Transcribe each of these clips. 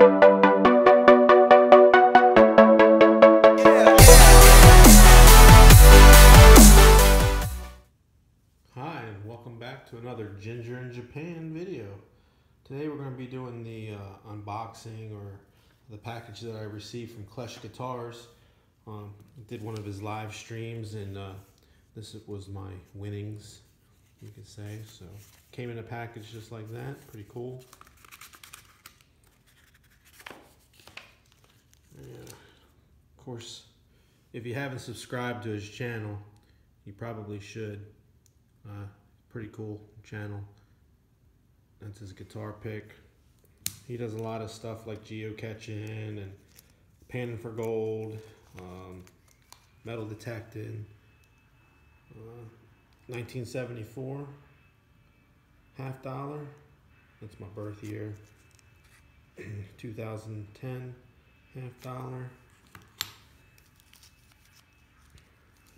Hi, and welcome back to another Ginger in Japan video. Today we're going to be doing the unboxing or the package that I received from Kleshguitars. I did one of his live streams, and this was my winnings, you could say. So came in a package just like that, pretty cool. And, of course, if you haven't subscribed to his channel, you probably should. Pretty cool channel. That's his guitar pick. He does a lot of stuff like geocaching and panning for gold, metal detecting. 1974, $50. That's my birth year. 2010, $50.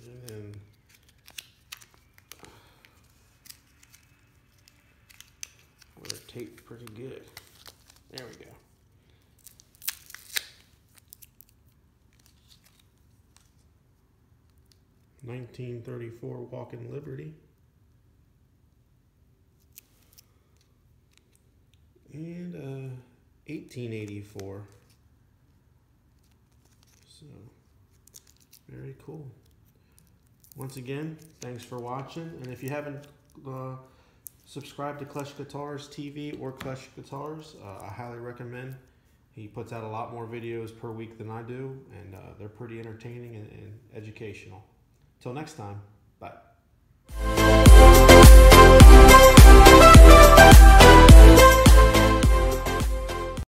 And then they're taped pretty good. There we go. $1934 Walk in Liberty. And 1884. So very cool. Once again, thanks for watching, and if you haven't subscribe to Kleshguitars TV or Kleshguitars. I highly recommend. He puts out a lot more videos per week than I do, and they're pretty entertaining and educational. Till next time, bye.